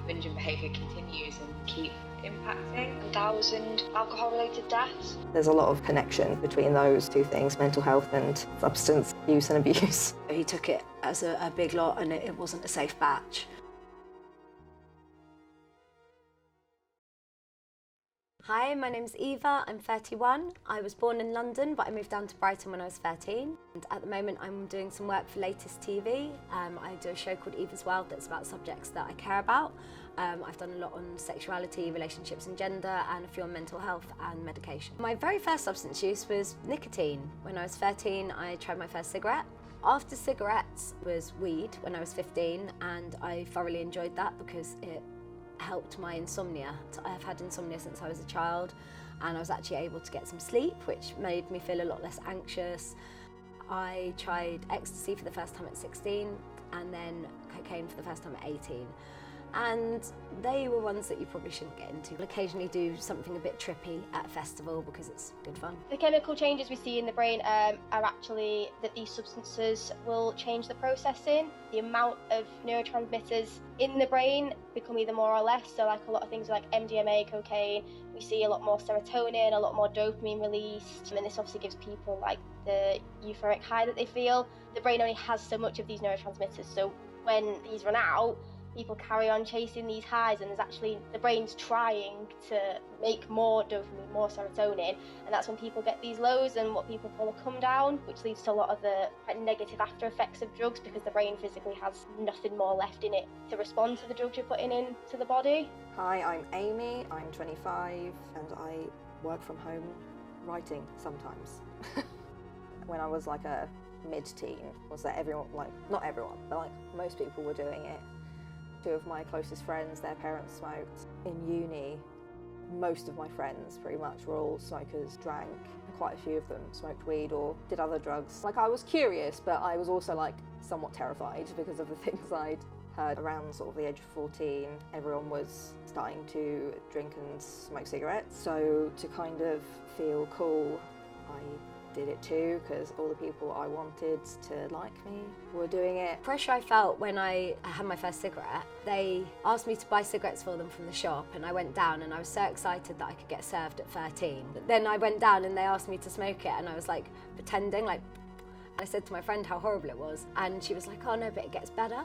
binging behaviour continues and keep impacting. 1,000 alcohol-related deaths. There's a lot of connection between those two things, mental health and substance use and abuse. He took it as a big lot and it wasn't a safe batch. Hi, my name's Eva, I'm 31. I was born in London, but I moved down to Brighton when I was 13. And at the moment I'm doing some work for Latest TV. I do a show called Eva's World that's about subjects that I care about. I've done a lot on sexuality, relationships and gender, and a few on mental health and medication. My very first substance use was nicotine. When I was 13, I tried my first cigarette. After cigarettes was weed when I was 15, and I thoroughly enjoyed that because it helped my insomnia. I've had insomnia since I was a child, and I was actually able to get some sleep, which made me feel a lot less anxious. I tried ecstasy for the first time at 16 and then cocaine for the first time at 18. And they were ones that you probably shouldn't get into. I'll occasionally do something a bit trippy at a festival because it's good fun. The chemical changes we see in the brain are actually that these substances will change the processing. The amount of neurotransmitters in the brain become either more or less. So like a lot of things like MDMA, cocaine, we see a lot more serotonin, a lot more dopamine released. And this obviously gives people like the euphoric high that they feel. The brain only has so much of these neurotransmitters. So when these run out, people carry on chasing these highs, and there's actually, the brain's trying to make more dopamine, more serotonin, and that's when people get these lows and what people call a come down, which leads to a lot of the negative after effects of drugs because the brain physically has nothing more left in it to respond to the drugs you're putting into the body. Hi, I'm Amy, I'm 25 and I work from home writing sometimes. When I was like a mid-teen, was that everyone, like not everyone, but like most people were doing it. Two of my closest friends, their parents smoked. In uni, most of my friends pretty much were all smokers, drank. Quite a few of them smoked weed or did other drugs. Like I was curious, but I was also like somewhat terrified because of the things I'd heard. Around sort of the age of 14, everyone was starting to drink and smoke cigarettes. So to kind of feel cool, I did it too, because all the people I wanted to like me were doing it. The pressure I felt when I had my first cigarette, they asked me to buy cigarettes for them from the shop, and I went down and I was so excited that I could get served at 13. But then I went down and they asked me to smoke it, and I was like pretending, like, I said to my friend how horrible it was, and she was like, oh no, but it gets better.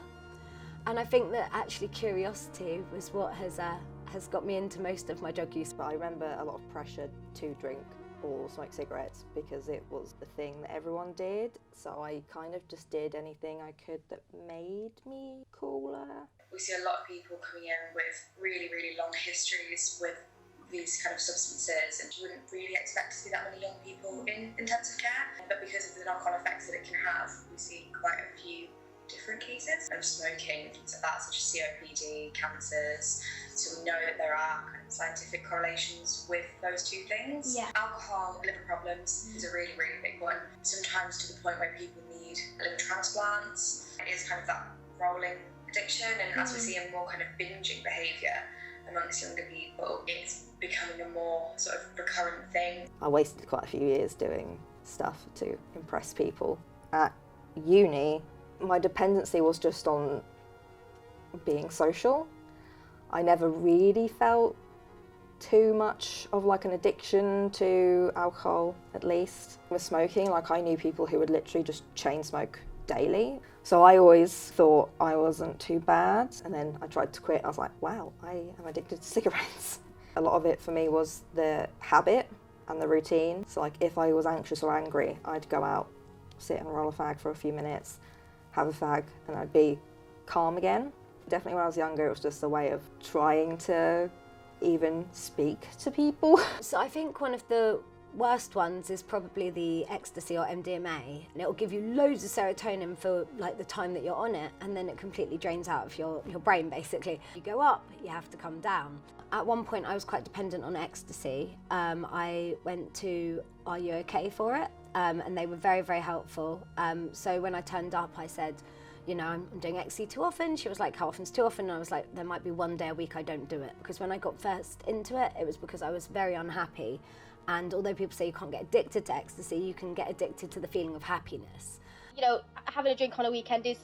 And I think that actually curiosity was what has got me into most of my drug use. But I remember a lot of pressure to drink or smoke cigarettes because it was the thing that everyone did, so I kind of just did anything I could that made me cooler. We see a lot of people coming in with really, really long histories with these kind of substances, and you wouldn't really expect to see that many young people in intensive care, but because of the knock-on effects that it can have, we see quite a few different cases of smoking, things like that, such as COPD, cancers. So we know that there are kind of scientific correlations with those two things. Yeah. Alcohol, liver problems is a really, really big one. Sometimes to the point where people need liver transplants. It is kind of that rolling addiction, and as we're seeing more kind of binging behaviour amongst younger people, it's becoming a more sort of recurrent thing. I wasted quite a few years doing stuff to impress people. At uni, my dependency was just on being social. I never really felt too much of like an addiction to alcohol, at least. With smoking, like I knew people who would literally just chain smoke daily. So I always thought I wasn't too bad. And then I tried to quit. I was like, wow, I am addicted to cigarettes. A lot of it for me was the habit and the routine. So like if I was anxious or angry, I'd go out, sit and roll a fag for a few minutes, have a fag, and I'd be calm again. Definitely when I was younger, it was just a way of trying to even speak to people. So I think one of the worst ones is probably the ecstasy or MDMA, and it'll give you loads of serotonin for like the time that you're on it, and then it completely drains out of your brain basically. You go up, you have to come down. At one point I was quite dependent on ecstasy. I went to Are You OK for it, and they were very, very helpful. So when I turned up I said, you know, I'm doing ecstasy too often. She was like, how often's too often? And I was like, there might be one day a week I don't do it. Because when I got first into it, it was because I was very unhappy. And although people say you can't get addicted to ecstasy, you can get addicted to the feeling of happiness. You know, having a drink on a weekend is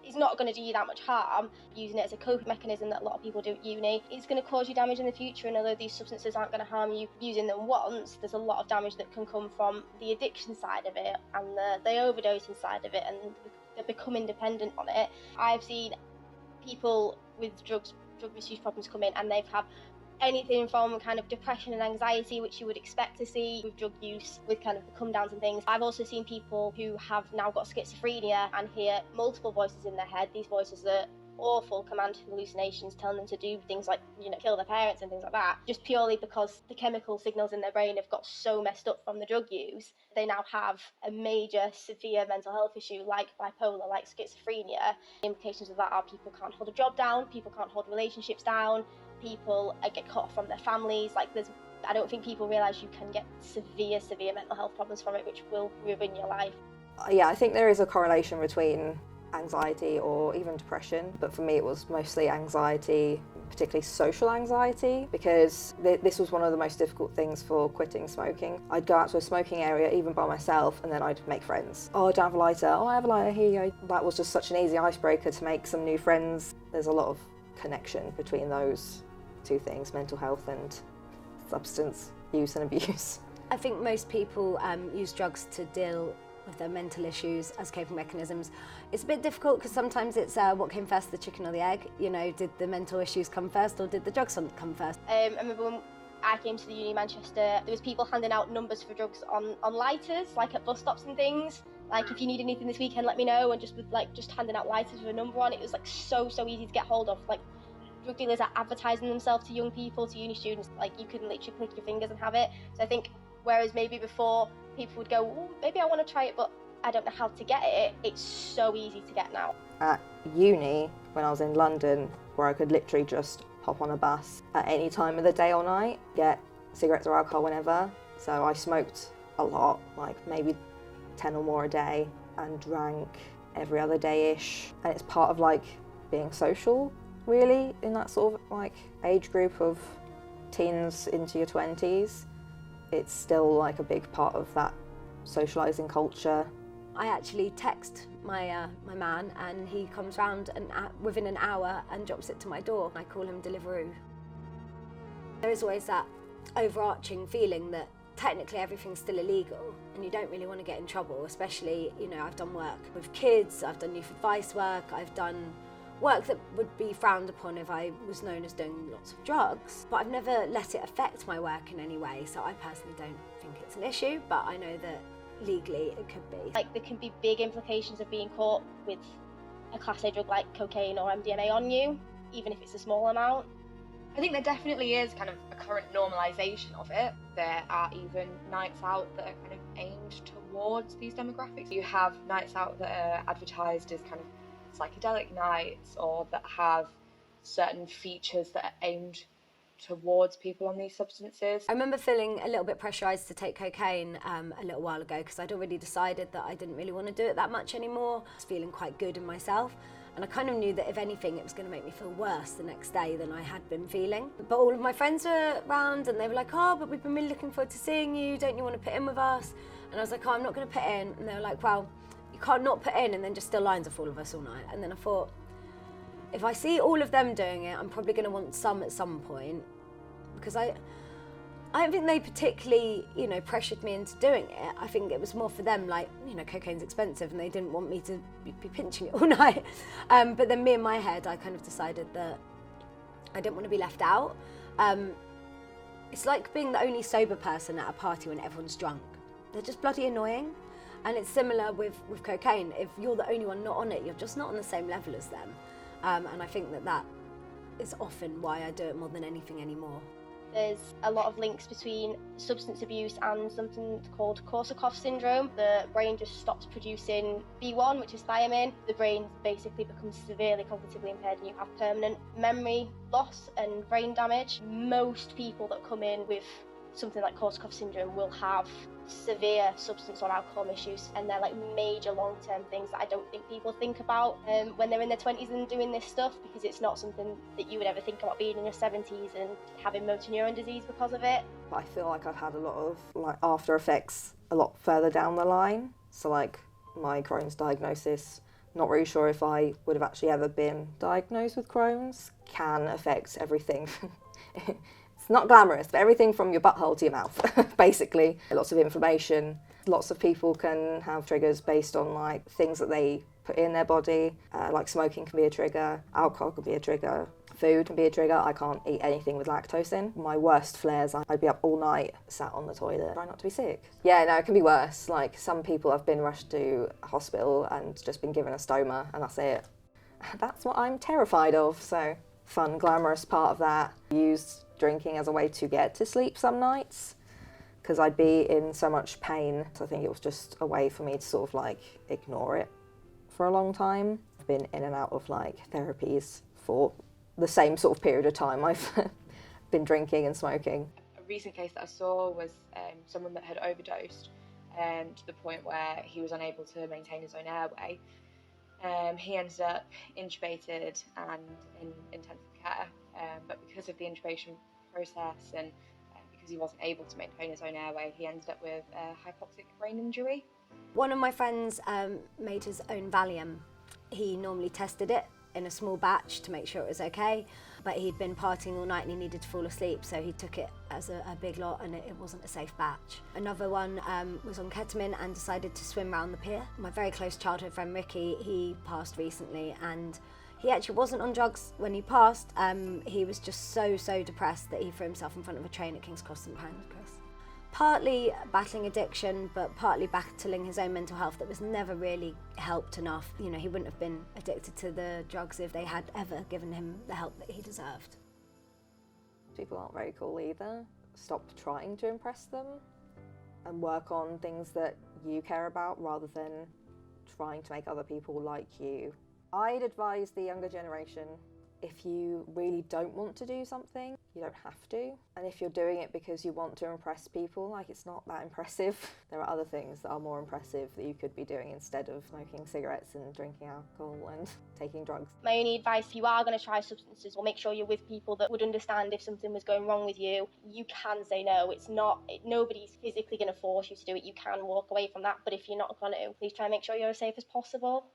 it's not going to do you that much harm. Using it as a coping mechanism that a lot of people do at uni, it's going to cause you damage in the future, and although these substances aren't going to harm you using them once, there's a lot of damage that can come from the addiction side of it and the overdosing side of it and the becoming dependent on it. I've seen people with drug misuse problems come in and they've had anything from kind of depression and anxiety, which you would expect to see with drug use, with kind of the come downs and things. I've also seen people who have now got schizophrenia and hear multiple voices in their head. These voices are awful command hallucinations telling them to do things like, kill their parents and things like that, just purely because the chemical signals in their brain have got so messed up from the drug use. They now have a major severe mental health issue like bipolar, like schizophrenia. The implications of that are people can't hold a job down, people can't hold relationships down, people get cut off from their families. I don't think people realise you can get severe mental health problems from it, which will ruin your life. Yeah, I think there is a correlation between anxiety or even depression, but for me it was mostly anxiety, particularly social anxiety, because this was one of the most difficult things for quitting smoking. I'd go out to a smoking area even by myself and then I'd make friends. Oh, I don't have a lighter. Oh, I have a lighter, here you go. That was just such an easy icebreaker to make some new friends. There's a lot of connection between those two things, mental health and substance use and abuse. I think most people use drugs to deal with their mental issues as coping mechanisms. It's a bit difficult because sometimes it's what came first, the chicken or the egg? Did the mental issues come first or did the drugs come first? I remember when I came to the uni in Manchester, there was people handing out numbers for drugs on lighters, like at bus stops and things. Like, if you need anything this weekend, let me know, and just handing out lighters with a number on. It was like so easy to get hold of. Like, drug dealers are advertising themselves to young people, to uni students. Like, you can literally click your fingers and have it. So I think whereas maybe before people would go, oh, maybe I want to try it, but I don't know how to get it, it's so easy to get now. At uni, when I was in London, where I could literally just hop on a bus at any time of the day or night, get cigarettes or alcohol whenever. So I smoked a lot, like maybe 10 or more a day, and drank every other day-ish. And it's part of like being social, really, in that sort of like age group of teens into your 20s. It's still like a big part of that socialising culture. I actually text my man and he comes round within an hour and drops it to my door. I call him Deliveroo. There is always that overarching feeling that technically everything's still illegal and you don't really want to get in trouble, especially, I've done work with kids, I've done youth advice work, I've done work that would be frowned upon if I was known as doing lots of drugs, but I've never let it affect my work in any way, so I personally don't think it's an issue, but I know that legally it could be. Like, there can be big implications of being caught with a Class A drug like cocaine or MDMA on you, even if it's a small amount. I think there definitely is kind of a current normalisation of it. There are even nights out that are kind of aimed towards these demographics. You have nights out that are advertised as kind of psychedelic nights, or that have certain features that are aimed towards people on these substances. I remember feeling a little bit pressurised to take cocaine a little while ago because I'd already decided that I didn't really want to do it that much anymore. I was feeling quite good in myself, and I kind of knew that if anything it was going to make me feel worse the next day than I had been feeling. But all of my friends were around and they were like, oh, but we've been really looking forward to seeing you, don't you want to put in with us? And I was like, oh, I'm not going to put in. And they were like, well, you can't not put in and then just still lines off all of us all night. And then I thought, if I see all of them doing it, I'm probably going to want some at some point, because I don't think they particularly, pressured me into doing it. I think it was more for them, like, cocaine's expensive and they didn't want me to be pinching it all night. But then me in my head, I kind of decided that I didn't want to be left out. It's like being the only sober person at a party when everyone's drunk. They're just bloody annoying. And it's similar with cocaine. If you're the only one not on it, you're just not on the same level as them. And I think that is often why I do it more than anything anymore. There's a lot of links between substance abuse and something called Korsakoff syndrome. The brain just stops producing B1, which is thiamine. The brain basically becomes severely cognitively impaired and you have permanent memory loss and brain damage. Most people that come in with something like Korsakoff syndrome will have severe substance or alcohol issues, and they're like major long-term things that I don't think people think about when they're in their 20s and doing this stuff, because it's not something that you would ever think about being in your 70s and having motor neuron disease because of it. I feel like I've had a lot of after effects a lot further down the line. So like my Crohn's diagnosis Not really sure if I would have actually ever been diagnosed with Crohn's. Can affect everything. It's not glamorous, but everything from your butthole to your mouth, basically. Lots of inflammation. Lots of people can have triggers based on like things that they put in their body. Like smoking can be a trigger, alcohol can be a trigger, food can be a trigger. I can't eat anything with lactose in. My worst flares, I'd be up all night, sat on the toilet, try not to be sick. Yeah, no, it can be worse. Like some people have been rushed to hospital and just been given a stoma and that's it. That's what I'm terrified of, so fun, glamorous part of that. Used drinking as a way to get to sleep some nights because I'd be in so much pain. So I think it was just a way for me to sort of like ignore it for a long time. I've been in and out of like therapies for the same sort of period of time I've been drinking and smoking. A recent case that I saw was someone that had overdosed to the point where he was unable to maintain his own airway. He ended up intubated and in intensive care, but because of the intubation process and because he wasn't able to maintain his own airway, he ended up with a hypoxic brain injury. One of my friends made his own Valium. He normally tested it in a small batch to make sure it was okay, but he'd been partying all night and he needed to fall asleep, so he took it as a big lot and it wasn't a safe batch. Another one was on ketamine and decided to swim around the pier. My very close childhood friend Ricky, he passed recently and he actually wasn't on drugs when he passed. He was just so depressed that he threw himself in front of a train at King's Cross St Pancras. Partly battling addiction, but partly battling his own mental health that was never really helped enough. You know, he wouldn't have been addicted to the drugs if they had ever given him the help that he deserved. People aren't very cool either. Stop trying to impress them and work on things that you care about rather than trying to make other people like you. I'd advise the younger generation, if you really don't want to do something, you don't have to. And if you're doing it because you want to impress people, like it's not that impressive. There are other things that are more impressive that you could be doing instead of smoking cigarettes and drinking alcohol and taking drugs. My only advice, if you are going to try substances, well, make sure you're with people that would understand if something was going wrong with you. You can say no. It's not, nobody's physically going to force you to do it. You can walk away from that, but if you're not going to, please try and make sure you're as safe as possible.